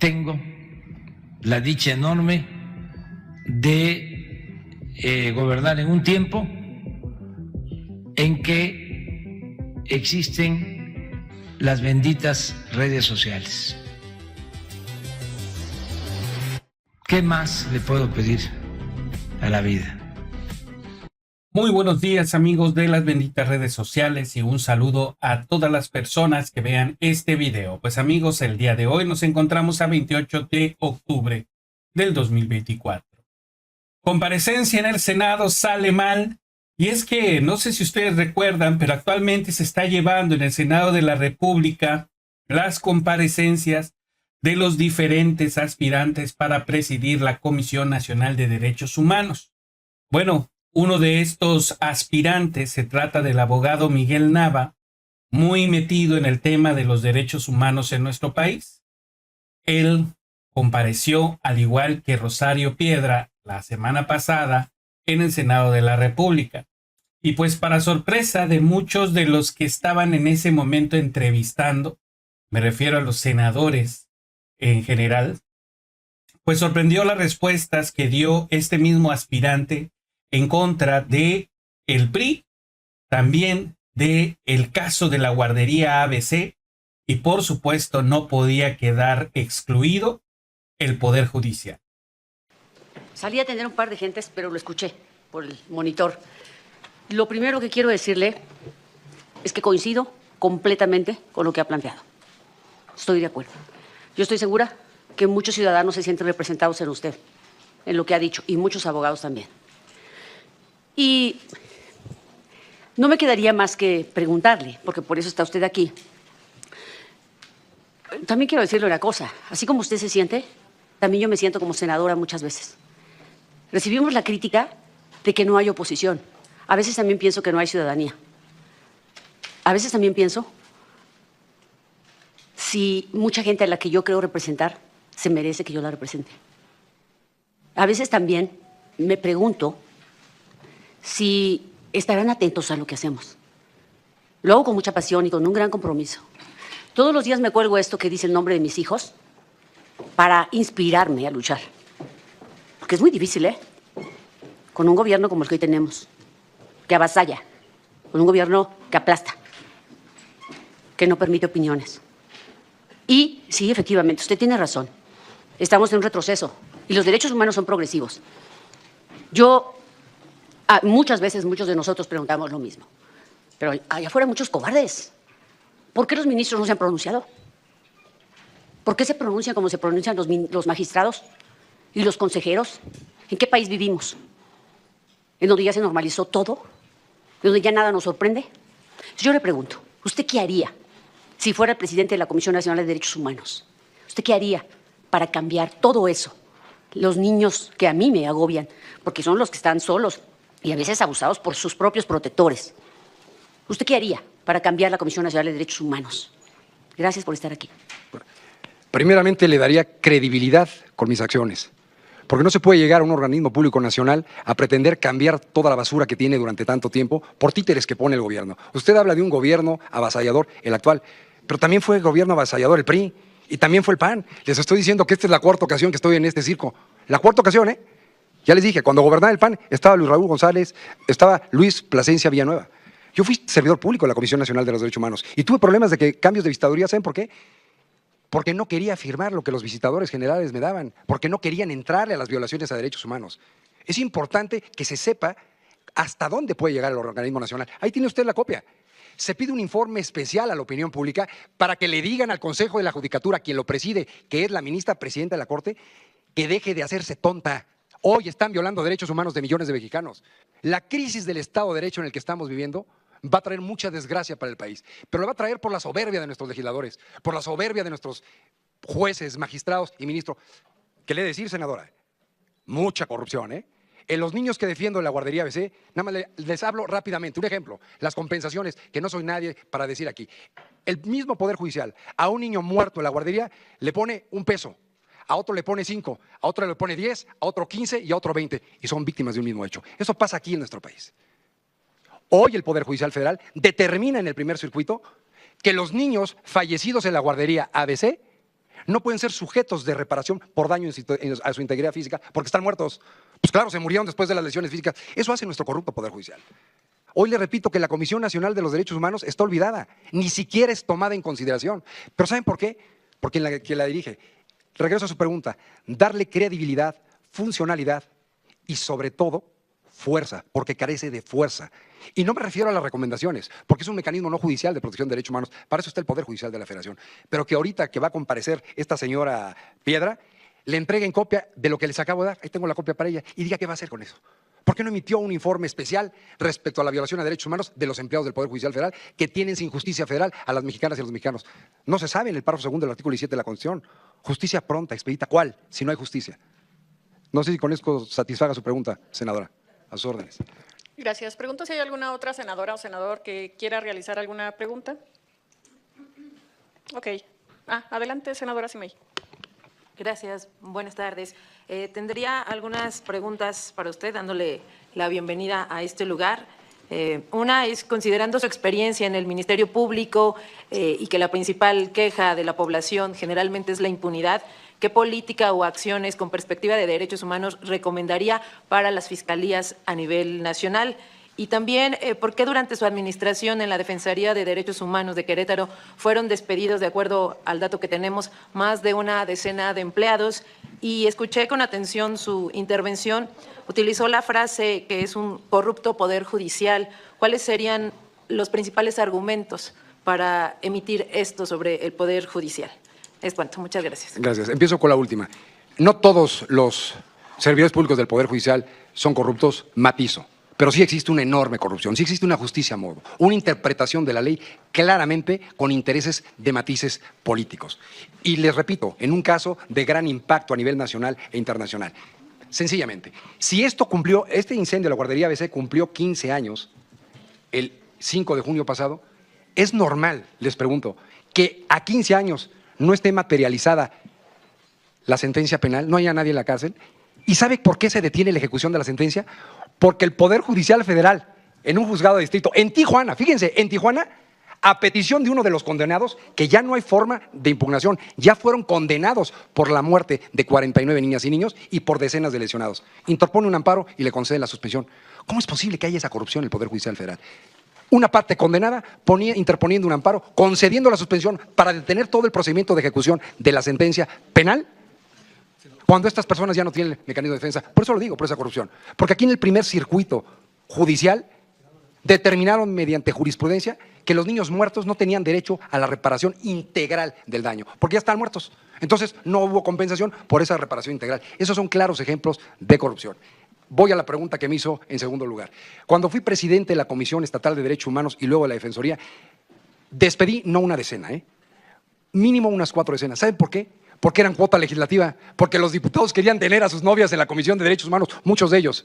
tengo la dicha enorme de gobernar en un tiempo en que existen las benditas redes sociales. ¿Qué más le puedo pedir a la vida? Muy buenos días, amigos de las benditas redes sociales, y un saludo a todas las personas que vean este video. Pues amigos, el día de hoy nos encontramos a 28 de octubre del 2024. Comparecencia en el Senado sale mal, y es que no sé si ustedes recuerdan, pero actualmente se está llevando en el Senado de la República las comparecencias de los diferentes aspirantes para presidir la Comisión Nacional de Derechos Humanos. Bueno, uno de estos aspirantes se trata del abogado Miguel Nava, muy metido en el tema de los derechos humanos en nuestro país. Él compareció, al igual que Rosario Piedra, la semana pasada en el Senado de la República. Y pues para sorpresa de muchos de los que estaban en ese momento entrevistando, me refiero a los senadores en general, pues sorprendió las respuestas que dio este mismo aspirante en contra de el PRI, también de el caso de la guardería ABC, y por supuesto no podía quedar excluido el Poder Judicial. Salí a atender un par de gentes, pero lo escuché por el monitor. Lo primero que quiero decirle es que coincido completamente con lo que ha planteado. Estoy de acuerdo. Yo estoy segura que muchos ciudadanos se sienten representados en usted, en lo que ha dicho, y muchos abogados también. Y no me quedaría más que preguntarle, porque por eso está usted aquí. También quiero decirle una cosa. Así como usted se siente, también yo me siento como senadora muchas veces. Recibimos la crítica de que no hay oposición. A veces también pienso que no hay ciudadanía. A veces también pienso si mucha gente a la que yo creo representar se merece que yo la represente. A veces también me pregunto si estarán atentos a lo que hacemos. Lo hago con mucha pasión y con un gran compromiso. Todos los días me cuelgo esto que dice el nombre de mis hijos para inspirarme a luchar. Porque es muy difícil, ¿eh? Con un gobierno como el que hoy tenemos, que avasalla, con un gobierno que aplasta, que no permite opiniones. Y sí, efectivamente, usted tiene razón. Estamos en un retroceso y los derechos humanos son progresivos. Muchas veces muchos de nosotros preguntamos lo mismo, pero allá afuera hay muchos cobardes. ¿Por qué los ministros no se han pronunciado? ¿Por qué se pronuncian como se pronuncian los magistrados y los consejeros? ¿En qué país vivimos? ¿En donde ya se normalizó todo? ¿En donde ya nada nos sorprende? Yo le pregunto, ¿usted qué haría si fuera el presidente de la Comisión Nacional de Derechos Humanos? ¿Usted qué haría para cambiar todo eso? Los niños que a mí me agobian, porque son los que están solos y a veces abusados por sus propios protectores. ¿Usted qué haría para cambiar la Comisión Nacional de Derechos Humanos? Gracias por estar aquí. Primeramente, le daría credibilidad con mis acciones, porque no se puede llegar a un organismo público nacional a pretender cambiar toda la basura que tiene durante tanto tiempo por títeres que pone el gobierno. Usted habla de un gobierno avasallador, el actual, pero también fue el gobierno avasallador el PRI y también fue el PAN. Les estoy diciendo que esta es la cuarta ocasión que estoy en este circo. La cuarta ocasión, ¿eh? Ya les dije, cuando gobernaba el PAN estaba Luis Raúl González, estaba Luis Plasencia Villanueva. Yo fui servidor público de la Comisión Nacional de los Derechos Humanos y tuve problemas de que cambios de visitaduría, ¿saben por qué? Porque no quería firmar lo que los visitadores generales me daban, porque no querían entrarle a las violaciones a derechos humanos. Es importante que se sepa hasta dónde puede llegar el organismo nacional. Ahí tiene usted la copia. Se pide un informe especial a la opinión pública para que le digan al Consejo de la Judicatura, quien lo preside, que es la ministra presidenta de la Corte, que deje de hacerse tonta. Hoy están violando derechos humanos de millones de mexicanos. La crisis del Estado de Derecho en el que estamos viviendo va a traer mucha desgracia para el país, pero lo va a traer por la soberbia de nuestros legisladores, por la soberbia de nuestros jueces, magistrados y ministros. ¿Qué le he de decir, senadora? Mucha corrupción, ¿eh? En los niños que defiendo en la guardería ABC, nada más les hablo rápidamente. Un ejemplo, las compensaciones, que no soy nadie para decir aquí. El mismo Poder Judicial a un niño muerto en la guardería le pone $1, a otro le pone 5, a otro le pone 10, a otro 15 y a otro 20, y son víctimas de un mismo hecho. Eso pasa aquí en nuestro país. Hoy el Poder Judicial Federal determina en el primer circuito que los niños fallecidos en la guardería ABC no pueden ser sujetos de reparación por daño a su integridad física porque están muertos. Pues claro, se murieron después de las lesiones físicas. Eso hace nuestro corrupto Poder Judicial. Hoy le repito que la Comisión Nacional de los Derechos Humanos está olvidada, ni siquiera es tomada en consideración. ¿Pero saben por qué? Porque quien la dirige, regreso a su pregunta, darle credibilidad, funcionalidad y sobre todo fuerza, porque carece de fuerza. Y no me refiero a las recomendaciones, porque es un mecanismo no judicial de protección de derechos humanos, para eso está el Poder Judicial de la Federación. Pero que ahorita que va a comparecer esta señora Piedra, le entreguen copia de lo que les acabo de dar, ahí tengo la copia para ella, y diga qué va a hacer con eso. ¿Por qué no emitió un informe especial respecto a la violación a derechos humanos de los empleados del Poder Judicial Federal que tienen sin justicia federal a las mexicanas y a los mexicanos? No se sabe en el párrafo segundo del artículo 17 de la Constitución. Justicia pronta, expedita, ¿cuál? Si no hay justicia. No sé si con esto satisfaga su pregunta, senadora. A sus órdenes. Gracias. Pregunto si hay alguna otra senadora o senador que quiera realizar alguna pregunta. Ok. Adelante, senadora Simey. Gracias, buenas tardes. Tendría algunas preguntas para usted, dándole la bienvenida a este lugar. Una es, considerando su experiencia en el Ministerio Público y que la principal queja de la población generalmente es la impunidad, ¿qué política o acciones con perspectiva de derechos humanos recomendaría para las fiscalías a nivel nacional? Y también, ¿por qué durante su administración en la Defensoría de Derechos Humanos de Querétaro fueron despedidos, de acuerdo al dato que tenemos, más de una decena de empleados? Y escuché con atención su intervención, utilizó la frase que es un corrupto poder judicial. ¿Cuáles serían los principales argumentos para emitir esto sobre el Poder Judicial? Es cuanto. Muchas gracias. Gracias. Empiezo con la última. No todos los servidores públicos del Poder Judicial son corruptos, matizo. Pero sí existe una enorme corrupción, sí existe una justicia a modo, una interpretación de la ley claramente con intereses de matices políticos. Y les repito, en un caso de gran impacto a nivel nacional e internacional. Sencillamente, si este incendio de la guardería ABC cumplió 15 años el 5 de junio pasado, es normal, les pregunto, que a 15 años no esté materializada la sentencia penal, no haya nadie en la cárcel. ¿Y sabe por qué se detiene la ejecución de la sentencia? Porque el Poder Judicial Federal, en un juzgado de distrito, en Tijuana, fíjense, en Tijuana, a petición de uno de los condenados, que ya no hay forma de impugnación, ya fueron condenados por la muerte de 49 niñas y niños y por decenas de lesionados. Interpone un amparo y le concede la suspensión. ¿Cómo es posible que haya esa corrupción en el Poder Judicial Federal? Una parte condenada interponiendo un amparo, concediendo la suspensión para detener todo el procedimiento de ejecución de la sentencia penal, cuando estas personas ya no tienen mecanismo de defensa. Por eso lo digo, por esa corrupción. Porque aquí en el primer circuito judicial determinaron mediante jurisprudencia que los niños muertos no tenían derecho a la reparación integral del daño, porque ya están muertos. Entonces no hubo compensación por esa reparación integral. Esos son claros ejemplos de corrupción. Voy a la pregunta que me hizo en segundo lugar. Cuando fui presidente de la Comisión Estatal de Derechos Humanos y luego de la Defensoría, despedí no una decena, mínimo unas 4 decenas. ¿Saben por qué? Porque eran cuota legislativa, porque los diputados querían tener a sus novias en la Comisión de Derechos Humanos, muchos de ellos.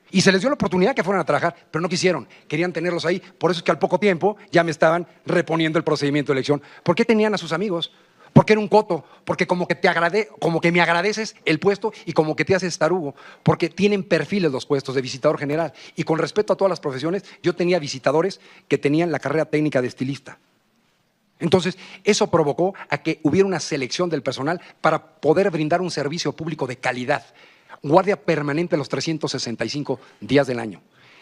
Y se les dio la oportunidad que fueran a trabajar, pero no quisieron, querían tenerlos ahí. Por eso es que al poco tiempo ya me estaban reponiendo el procedimiento de elección. ¿Por qué tenían a sus amigos? Porque era un coto, porque como que me agradeces el puesto y como que te haces tarugo, porque tienen perfiles los puestos de visitador general. Y con respecto a todas las profesiones, yo tenía visitadores que tenían la carrera técnica de estilista. Entonces, eso provocó a que hubiera una selección del personal para poder brindar un servicio público de calidad. Guardia permanente los 365 días del año.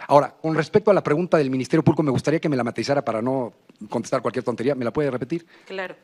Ahora, con respecto a la pregunta del Ministerio Público, me gustaría que me la matizara para no contestar cualquier tontería. ¿Me la puede repetir? Claro.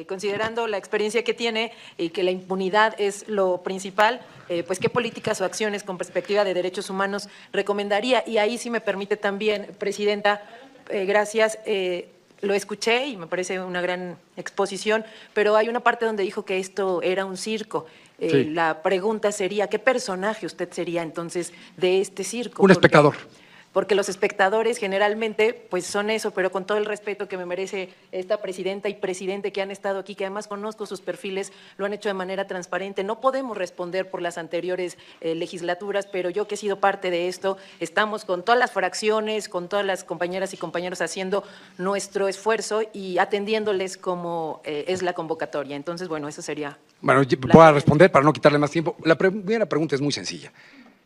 Considerando la experiencia que tiene y que la impunidad es lo principal, pues qué políticas o acciones con perspectiva de derechos humanos recomendaría. Y ahí, si me permite también, Presidenta, gracias. Lo escuché y me parece una gran exposición, pero hay una parte donde dijo que esto era un circo. Sí. La pregunta sería, ¿qué personaje usted sería entonces de este circo? Un espectador. Porque los espectadores generalmente pues son eso, pero con todo el respeto que me merece esta presidenta y presidente que han estado aquí, que además conozco sus perfiles, lo han hecho de manera transparente. No podemos responder por las anteriores legislaturas, pero yo que he sido parte de esto, estamos con todas las fracciones, con todas las compañeras y compañeros haciendo nuestro esfuerzo y atendiéndoles como es la convocatoria. Entonces, bueno, eso sería… Bueno, voy a responder para no quitarle más tiempo. La primera pregunta es muy sencilla.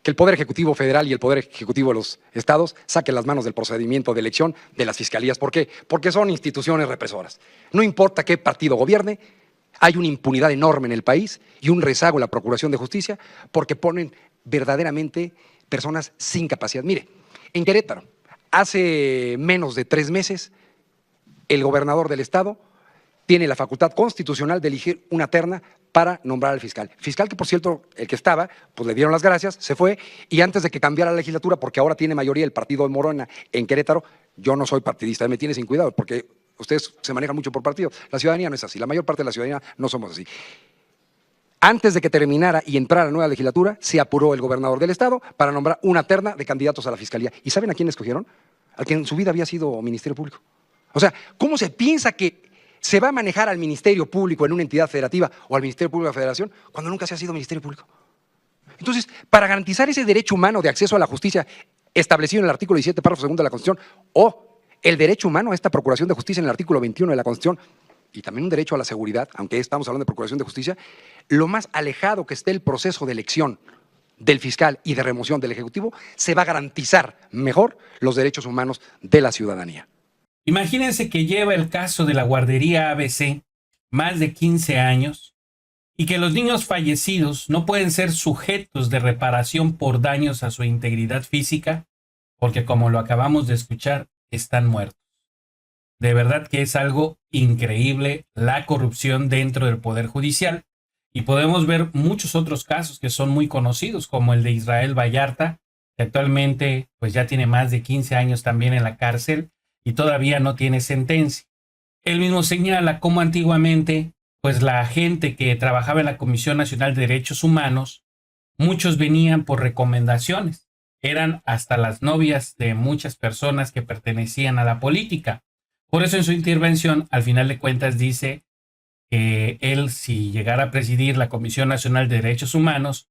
Que el Poder Ejecutivo Federal y el Poder Ejecutivo de los Estados saquen las manos del procedimiento de elección de las fiscalías. ¿Por qué? Porque son instituciones represoras. No importa qué partido gobierne, hay una impunidad enorme en el país y un rezago en la Procuración de Justicia porque ponen verdaderamente personas sin capacidad. Mire, en Querétaro, hace menos de 3 meses, el gobernador del estado tiene la facultad constitucional de elegir una terna para nombrar al fiscal. Fiscal que, por cierto, el que estaba, pues le dieron las gracias, se fue, y antes de que cambiara la legislatura, porque ahora tiene mayoría el partido de Morena en Querétaro, yo no soy partidista, me tiene sin cuidado, porque ustedes se manejan mucho por partido. La ciudadanía no es así, la mayor parte de la ciudadanía no somos así. Antes de que terminara y entrara la nueva legislatura, se apuró el gobernador del estado para nombrar una terna de candidatos a la fiscalía. ¿Y saben a quién escogieron? Al que en su vida había sido Ministerio Público. O sea, ¿cómo se piensa que se va a manejar al Ministerio Público en una entidad federativa o al Ministerio Público de la Federación cuando nunca se ha sido Ministerio Público? Entonces, para garantizar ese derecho humano de acceso a la justicia establecido en el artículo 17, párrafo 2 de la Constitución, o el derecho humano a esta Procuración de Justicia en el artículo 21 de la Constitución, y también un derecho a la seguridad, aunque estamos hablando de Procuración de Justicia, lo más alejado que esté el proceso de elección del fiscal y de remoción del Ejecutivo, se va a garantizar mejor los derechos humanos de la ciudadanía. Imagínense que lleva el caso de la guardería ABC más de 15 años y que los niños fallecidos no pueden ser sujetos de reparación por daños a su integridad física porque, como lo acabamos de escuchar, están muertos. De verdad que es algo increíble la corrupción dentro del Poder Judicial, y podemos ver muchos otros casos que son muy conocidos, como el de Israel Vallarta, que actualmente pues ya tiene más de 15 años también en la cárcel y todavía no tiene sentencia. Él mismo señala cómo antiguamente pues la gente que trabajaba en la Comisión Nacional de Derechos Humanos, muchos venían por recomendaciones, eran hasta las novias de muchas personas que pertenecían a la política. Por eso en su intervención, al final de cuentas, dice que él, si llegara a presidir la Comisión Nacional de Derechos Humanos,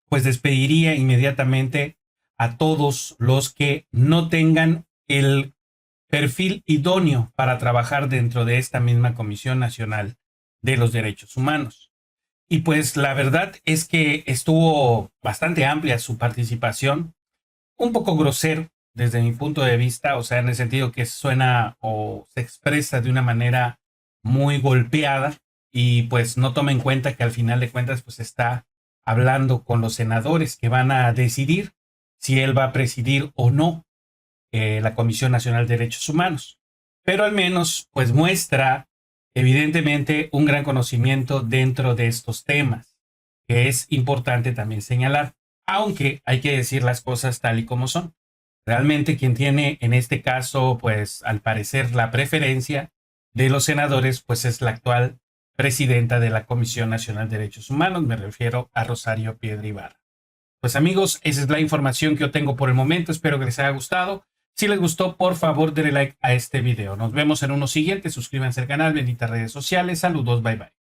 pues despediría inmediatamente a todos los que no tengan el perfil idóneo para trabajar dentro de esta misma Comisión Nacional de los Derechos Humanos. Y pues la verdad es que estuvo bastante amplia su participación, un poco grosero desde mi punto de vista, o sea, en el sentido que suena o se expresa de una manera muy golpeada y pues no toma en cuenta que al final de cuentas pues está hablando con los senadores que van a decidir si él va a presidir o no la Comisión Nacional de Derechos Humanos. Pero al menos pues muestra evidentemente un gran conocimiento dentro de estos temas, que es importante también señalar, aunque hay que decir las cosas tal y como son. Realmente quien tiene en este caso, pues al parecer la preferencia de los senadores, pues es la actual presidenta de la Comisión Nacional de Derechos Humanos, me refiero a Rosario Piedra Ibarra. Pues amigos, esa es la información que yo tengo por el momento, espero que les haya gustado. Si les gustó, por favor denle like a este video. Nos vemos en uno siguiente, suscríbanse al canal, benditas redes sociales, saludos, bye bye.